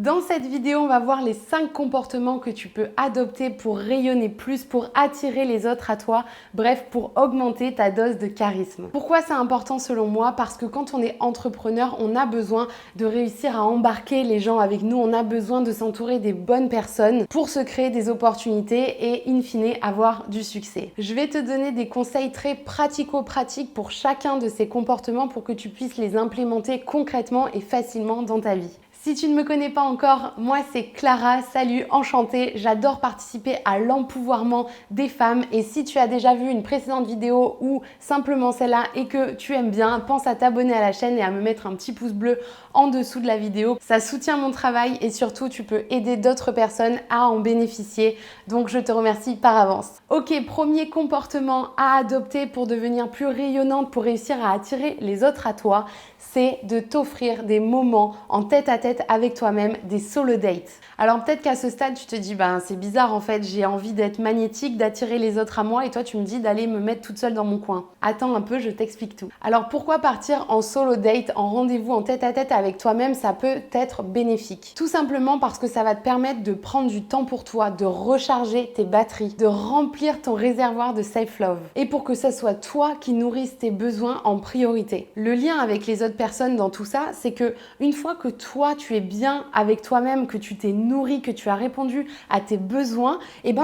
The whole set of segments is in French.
Dans cette vidéo, on va voir les 5 comportements que tu peux adopter pour rayonner plus, pour attirer les autres à toi, bref, pour augmenter ta dose de charisme. Pourquoi c'est important selon moi? Parce que quand on est entrepreneur, on a besoin de réussir à embarquer les gens avec nous, on a besoin de s'entourer des bonnes personnes pour se créer des opportunités et in fine avoir du succès. Je vais te donner des conseils très pratico-pratiques pour chacun de ces comportements pour que tu puisses les implémenter concrètement et facilement dans ta vie. Si tu ne me connais pas encore, moi c'est Clara, salut, enchantée, j'adore participer à l'empouvoirment des femmes et si tu as déjà vu une précédente vidéo ou simplement celle-là et que tu aimes bien, pense à t'abonner à la chaîne et à me mettre un petit pouce bleu en dessous de la vidéo. Ça soutient mon travail et surtout tu peux aider d'autres personnes à en bénéficier, donc je te remercie par avance. Ok, premier comportement à adopter pour devenir plus rayonnante, pour réussir à attirer les autres à toi, c'est de t'offrir des moments en tête-à-tête avec toi-même, des solo dates. Alors peut-être qu'à ce stade, tu te dis, c'est bizarre en fait, j'ai envie d'être magnétique, d'attirer les autres à moi et toi tu me dis d'aller me mettre toute seule dans mon coin. Attends un peu, je t'explique tout. Alors pourquoi partir en solo date, en rendez-vous en tête-à-tête avec toi-même, ça peut être bénéfique. Tout simplement parce que ça va te permettre de prendre du temps pour toi, de recharger tes batteries, de remplir ton réservoir de self-love. Et pour que ça soit toi qui nourrisse tes besoins en priorité. Le lien avec les autres personnes dans tout ça, c'est que une fois que toi tu es bien avec toi-même, que tu t'es nourri, que tu as répondu à tes besoins,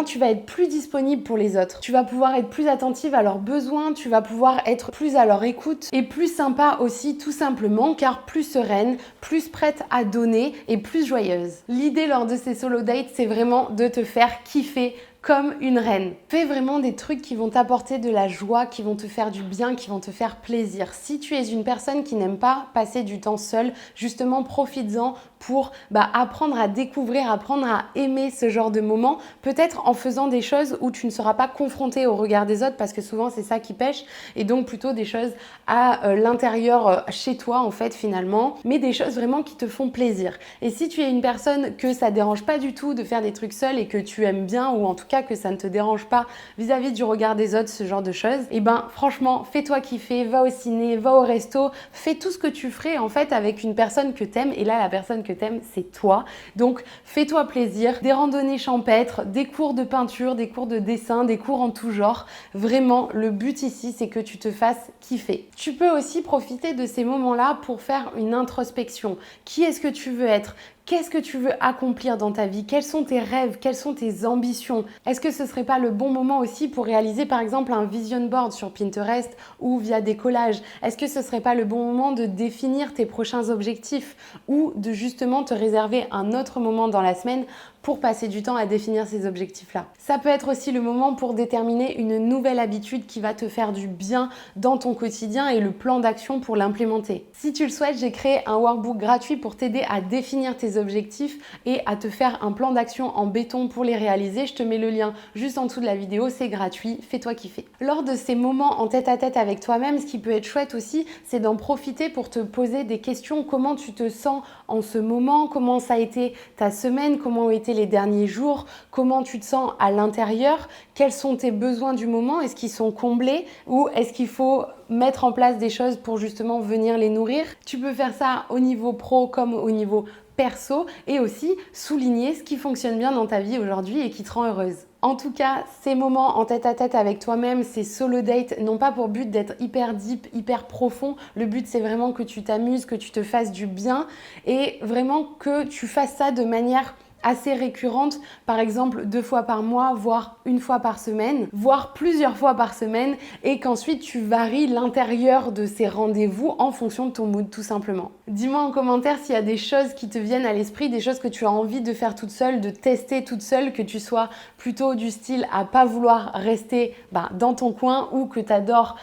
tu vas être plus disponible pour les autres. Tu vas pouvoir être plus attentive à leurs besoins, tu vas pouvoir être plus à leur écoute et plus sympa aussi tout simplement car plus sereine, plus prête à donner et plus joyeuse. L'idée lors de ces solo dates, c'est vraiment de te faire kiffer comme une reine. Fais vraiment des trucs qui vont t'apporter de la joie, qui vont te faire du bien, qui vont te faire plaisir. Si tu es une personne qui n'aime pas passer du temps seule, justement profites-en pour apprendre à découvrir, apprendre à aimer ce genre de moments, peut-être en faisant des choses où tu ne seras pas confronté au regard des autres parce que souvent c'est ça qui pêche et donc plutôt des choses à l'intérieur chez toi en fait finalement, mais des choses vraiment qui te font plaisir. Et si tu es une personne que ça dérange pas du tout de faire des trucs seule et que tu aimes bien ou en tout cas que ça ne te dérange pas vis-à-vis du regard des autres, ce genre de choses, franchement fais-toi kiffer, va au ciné, va au resto, fais tout ce que tu ferais en fait avec une personne que t'aimes et là la personne que t'aimes c'est toi, donc fais-toi plaisir, des randonnées champêtres, des cours de peinture, des cours de dessin, des cours en tout genre, vraiment le but ici c'est que tu te fasses kiffer. Tu peux aussi profiter de ces moments-là pour faire une introspection. Qui est-ce que tu veux être ? Qu'est-ce que tu veux accomplir dans ta vie? Quels sont tes rêves? Quelles sont tes ambitions? Est-ce que ce serait pas le bon moment aussi pour réaliser par exemple un vision board sur Pinterest ou via des collages? Est-ce que ce serait pas le bon moment de définir tes prochains objectifs ou de justement te réserver un autre moment dans la semaine pour passer du temps à définir ces objectifs-là? Ça peut être aussi le moment pour déterminer une nouvelle habitude qui va te faire du bien dans ton quotidien et le plan d'action pour l'implémenter. Si tu le souhaites, j'ai créé un workbook gratuit pour t'aider à définir tes objectifs et à te faire un plan d'action en béton pour les réaliser. Je te mets le lien juste en dessous de la vidéo, c'est gratuit, fais-toi kiffer. Lors de ces moments en tête-à-tête avec toi-même, ce qui peut être chouette aussi, c'est d'en profiter pour te poser des questions. Comment tu te sens en ce moment? Comment ça a été ta semaine? Comment ont été les derniers jours? Comment tu te sens à l'intérieur? Quels sont tes besoins du moment? Est-ce qu'ils sont comblés ou est-ce qu'il faut mettre en place des choses pour justement venir les nourrir? Tu peux faire ça au niveau pro comme au niveau perso et aussi souligner ce qui fonctionne bien dans ta vie aujourd'hui et qui te rend heureuse. En tout cas, ces moments en tête-à-tête avec toi-même, ces solo dates n'ont pas pour but d'être hyper deep, hyper profond. Le but, c'est vraiment que tu t'amuses, que tu te fasses du bien et vraiment que tu fasses ça de manière assez récurrente, par exemple 2 fois par mois, voire 1 fois par semaine, voire plusieurs fois par semaine et qu'ensuite tu varies l'intérieur de ces rendez-vous en fonction de ton mood tout simplement. Dis-moi en commentaire s'il y a des choses qui te viennent à l'esprit, des choses que tu as envie de faire toute seule, de tester toute seule, que tu sois plutôt du style à pas vouloir rester dans ton coin ou que tu adores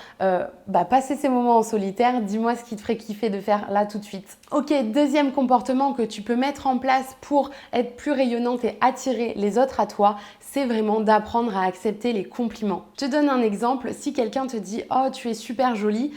passer ces moments en solitaire. Dis-moi ce qui te ferait kiffer de faire là tout de suite. Ok, deuxième comportement que tu peux mettre en place pour être plus rayonnante et attirer les autres à toi, c'est vraiment d'apprendre à accepter les compliments. Je te donne un exemple, si quelqu'un te dit « Oh, tu es super jolie »,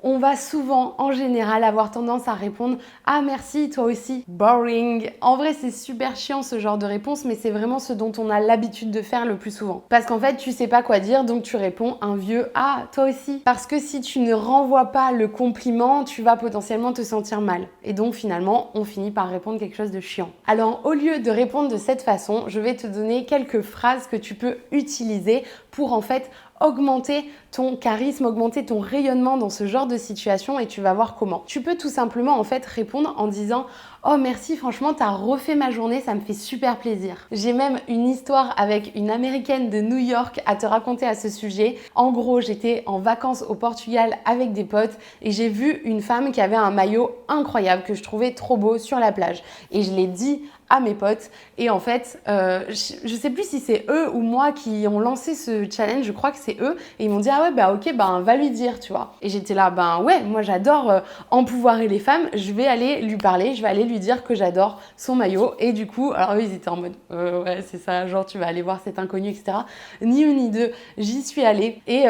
on va souvent, en général, avoir tendance à répondre « Ah merci, toi aussi, boring ». En vrai, c'est super chiant ce genre de réponse, mais c'est vraiment ce dont on a l'habitude de faire le plus souvent. Parce qu'en fait, tu sais pas quoi dire, donc tu réponds un vieux « Ah, toi aussi ». Parce que si tu ne renvoies pas le compliment, tu vas potentiellement te sentir mal. Et donc finalement, on finit par répondre quelque chose de chiant. Alors, au lieu de répondre de cette façon, je vais te donner quelques phrases que tu peux utiliser pour en fait augmenter ton charisme, augmenter ton rayonnement dans ce genre de situation et tu vas voir comment. Tu peux tout simplement en fait répondre en disant « Oh merci, franchement, t'as refait ma journée, ça me fait super plaisir. » J'ai même une histoire avec une américaine de New York à te raconter à ce sujet. En gros, j'étais en vacances au Portugal avec des potes et j'ai vu une femme qui avait un maillot incroyable que je trouvais trop beau sur la plage. Et je l'ai dit à mes potes et en fait je sais plus si c'est eux ou moi qui ont lancé ce challenge, je crois que c'est eux et ils m'ont dit ah ouais bah ok bah va lui dire tu vois, et j'étais là ben ouais moi j'adore empouvoirer les femmes, je vais aller lui parler, je vais aller lui dire que j'adore son maillot. Et du coup alors eux ils étaient en mode ouais c'est ça, genre tu vas aller voir cet inconnu etc. Ni une ni deux, j'y suis allée et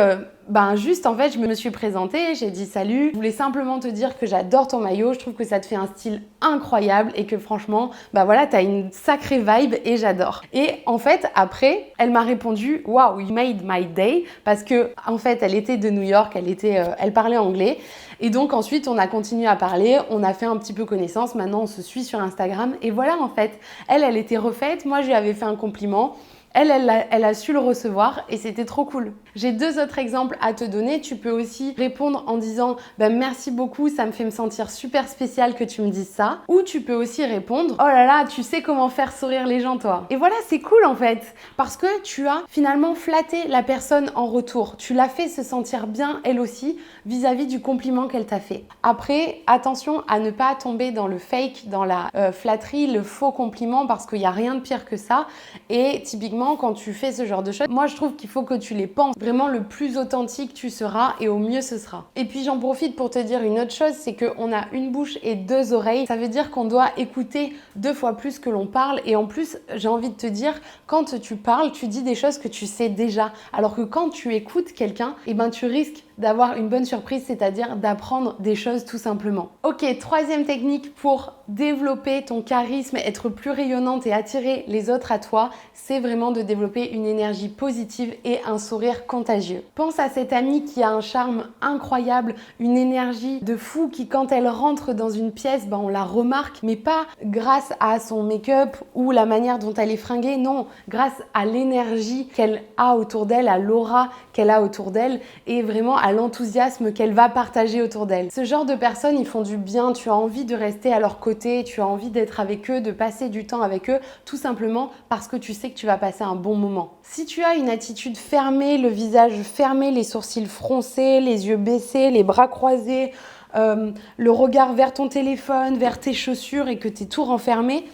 ben juste en fait je me suis présentée, j'ai dit salut, je voulais simplement te dire que j'adore ton maillot, je trouve que ça te fait un style incroyable et que franchement bah voilà t'as une sacrée vibe et j'adore. Et en fait après elle m'a répondu wow you made my day, parce que en fait elle était de New York, elle parlait anglais et donc ensuite on a continué à parler, on a fait un petit peu connaissance, maintenant on se suit sur Instagram et voilà en fait elle était refaite, moi je lui avais fait un compliment. Elle a su le recevoir et c'était trop cool. J'ai deux autres exemples à te donner. Tu peux aussi répondre en disant merci beaucoup, ça me fait me sentir super spécial que tu me dises ça. Ou tu peux aussi répondre oh là là, tu sais comment faire sourire les gens toi. Et voilà, c'est cool en fait parce que tu as finalement flatté la personne en retour. Tu l'as fait se sentir bien elle aussi vis-à-vis du compliment qu'elle t'a fait. Après, attention à ne pas tomber dans le fake, dans la flatterie, le faux compliment parce qu'il n'y a rien de pire que ça. Et typiquement, quand tu fais ce genre de choses, moi je trouve qu'il faut que tu les penses vraiment le plus authentique tu seras et au mieux ce sera. Et puis j'en profite pour te dire une autre chose, c'est qu'on a une bouche et deux oreilles. Ça veut dire qu'on doit écouter 2 fois plus que l'on parle et en plus j'ai envie de te dire quand tu parles, tu dis des choses que tu sais déjà. Alors que quand tu écoutes quelqu'un, tu risques d'avoir une bonne surprise, c'est-à-dire d'apprendre des choses tout simplement. Ok, troisième technique pour développer ton charisme, être plus rayonnante et attirer les autres à toi, c'est vraiment de développer une énergie positive et un sourire contagieux. Pense à cette amie qui a un charme incroyable, une énergie de fou qui quand elle rentre dans une pièce, on la remarque, mais pas grâce à son make-up ou la manière dont elle est fringuée, non, grâce à l'énergie qu'elle a autour d'elle, à l'aura qu'elle a autour d'elle et vraiment à l'enthousiasme qu'elle va partager autour d'elle. Ce genre de personnes, ils font du bien, tu as envie de rester à leur côté, tu as envie d'être avec eux, de passer du temps avec eux, tout simplement parce que tu sais que tu vas passer un bon moment. Si tu as une attitude fermée, le visage fermé, les sourcils froncés, les yeux baissés, les bras croisés, le regard vers ton téléphone, vers tes chaussures et que tu es tout renfermé,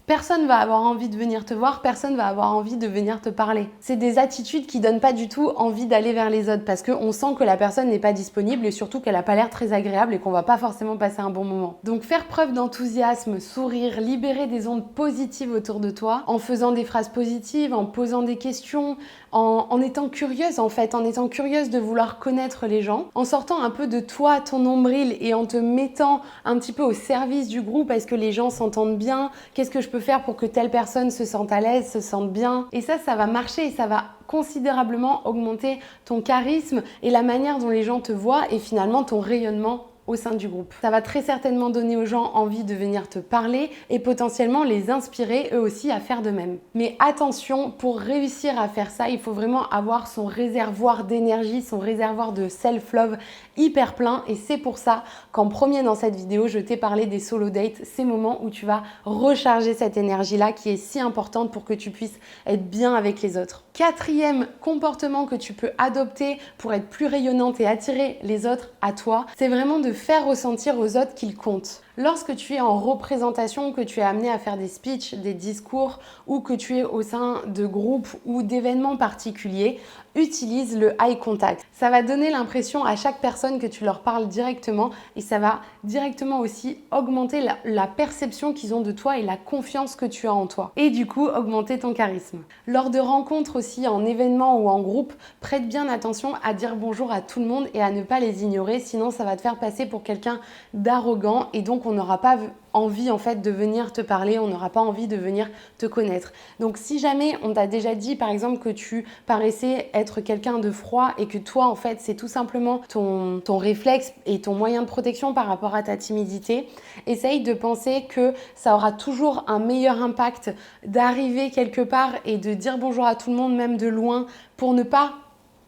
personne va avoir envie de venir te voir, personne va avoir envie de venir te parler. C'est des attitudes qui donnent pas du tout envie d'aller vers les autres parce qu'on sent que la personne n'est pas disponible et surtout qu'elle a pas l'air très agréable et qu'on va pas forcément passer un bon moment. Donc faire preuve d'enthousiasme, sourire, libérer des ondes positives autour de toi en faisant des phrases positives, en posant des questions, en étant curieuse en fait, en étant curieuse de vouloir connaître les gens, en sortant un peu de toi, ton nombril et en te mettant un petit peu au service du groupe. Est-ce que les gens s'entendent bien? Qu'est-ce que je peux faire pour que telle personne se sente à l'aise, se sente bien? Et ça va marcher et ça va considérablement augmenter ton charisme et la manière dont les gens te voient et finalement ton rayonnement au sein du groupe. Ça va très certainement donner aux gens envie de venir te parler et potentiellement les inspirer eux aussi à faire de même. Mais attention, pour réussir à faire ça, il faut vraiment avoir son réservoir d'énergie, son réservoir de self-love hyper plein et c'est pour ça qu'en premier dans cette vidéo, je t'ai parlé des solo dates, ces moments où tu vas recharger cette énergie-là qui est si importante pour que tu puisses être bien avec les autres. Quatrième comportement que tu peux adopter pour être plus rayonnante et attirer les autres à toi, c'est vraiment de faire ressentir aux autres qu'ils comptent. Lorsque tu es en représentation, que tu es amené à faire des speeches, des discours ou que tu es au sein de groupes ou d'événements particuliers, utilise le eye contact. Ça va donner l'impression à chaque personne que tu leur parles directement et ça va directement aussi augmenter la perception qu'ils ont de toi et la confiance que tu as en toi. Et du coup, augmenter ton charisme. Lors de rencontres aussi, en événements ou en groupe, prête bien attention à dire bonjour à tout le monde et à ne pas les ignorer, sinon ça va te faire passer pour quelqu'un d'arrogant et donc on n'aura pas envie en fait de venir te parler, on n'aura pas envie de venir te connaître. Donc si jamais on t'a déjà dit par exemple que tu paraissais être quelqu'un de froid et que toi en fait c'est tout simplement ton réflexe et ton moyen de protection par rapport à ta timidité, essaye de penser que ça aura toujours un meilleur impact d'arriver quelque part et de dire bonjour à tout le monde même de loin pour ne pas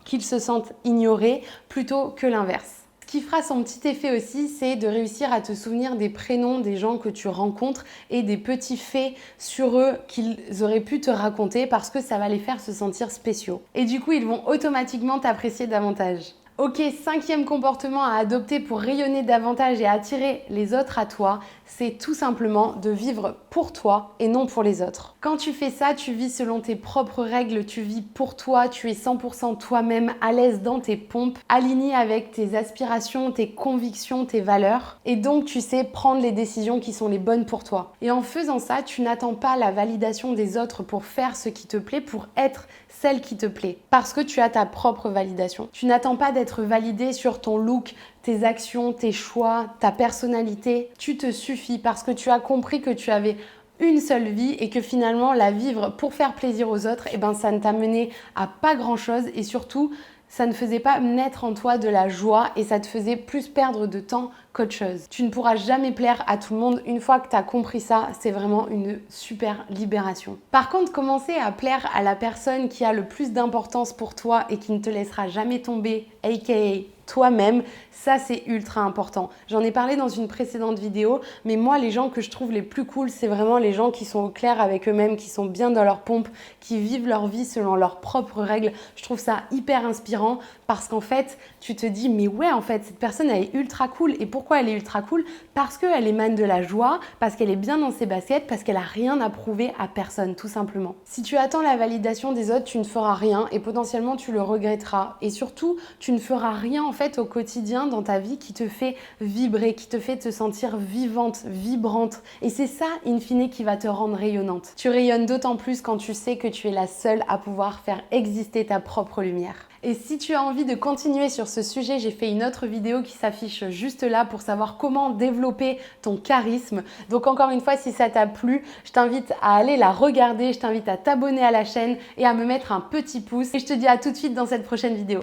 qu'ils se sentent ignorés plutôt que l'inverse. Ce qui fera son petit effet aussi, c'est de réussir à te souvenir des prénoms des gens que tu rencontres et des petits faits sur eux qu'ils auraient pu te raconter parce que ça va les faire se sentir spéciaux. Et du coup, ils vont automatiquement t'apprécier davantage. Ok, 5e comportement à adopter pour rayonner davantage et attirer les autres à toi, c'est tout simplement de vivre pour toi et non pour les autres. Quand tu fais ça, tu vis selon tes propres règles, tu vis pour toi, tu es 100% toi-même, à l'aise dans tes pompes, aligné avec tes aspirations, tes convictions, tes valeurs. Et donc, tu sais prendre les décisions qui sont les bonnes pour toi. Et en faisant ça, tu n'attends pas la validation des autres pour faire ce qui te plaît, pour être celle qui te plaît. Parce que tu as ta propre validation. Tu n'attends pas d'être validé sur ton look, tes actions, tes choix, ta personnalité. Tu te suffis parce que tu as compris que tu avais une seule vie et que finalement la vivre pour faire plaisir aux autres, ça ne t'a mené à pas grand chose et surtout ça ne faisait pas naître en toi de la joie et ça te faisait plus perdre de temps qu'autre chose. Tu ne pourras jamais plaire à tout le monde. Une fois que tu as compris ça, c'est vraiment une super libération. Par contre, commencer à plaire à la personne qui a le plus d'importance pour toi et qui ne te laissera jamais tomber, aka toi-même, ça c'est ultra important. J'en ai parlé dans une précédente vidéo, mais moi les gens que je trouve les plus cool, c'est vraiment les gens qui sont au clair avec eux-mêmes, qui sont bien dans leur pompe, qui vivent leur vie selon leurs propres règles. Je trouve ça hyper inspirant parce qu'en fait, tu te dis mais ouais en fait, cette personne elle est ultra cool. Et pourquoi elle est ultra cool? Parce qu'elle émane de la joie, parce qu'elle est bien dans ses baskets, parce qu'elle a rien à prouver à personne, tout simplement. Si tu attends la validation des autres, tu ne feras rien et potentiellement tu le regretteras. Et surtout, tu ne feras rien en fait au quotidien dans ta vie qui te fait vibrer, qui te fait te sentir vivante, vibrante. Et c'est ça, in fine, qui va te rendre rayonnante. Tu rayonnes d'autant plus quand tu sais que tu es la seule à pouvoir faire exister ta propre lumière. Et si tu as envie de continuer sur ce sujet, j'ai fait une autre vidéo qui s'affiche juste là pour savoir comment développer ton charisme. Donc encore une fois, si ça t'a plu, je t'invite à aller la regarder, je t'invite à t'abonner à la chaîne et à me mettre un petit pouce. Et je te dis à tout de suite dans cette prochaine vidéo.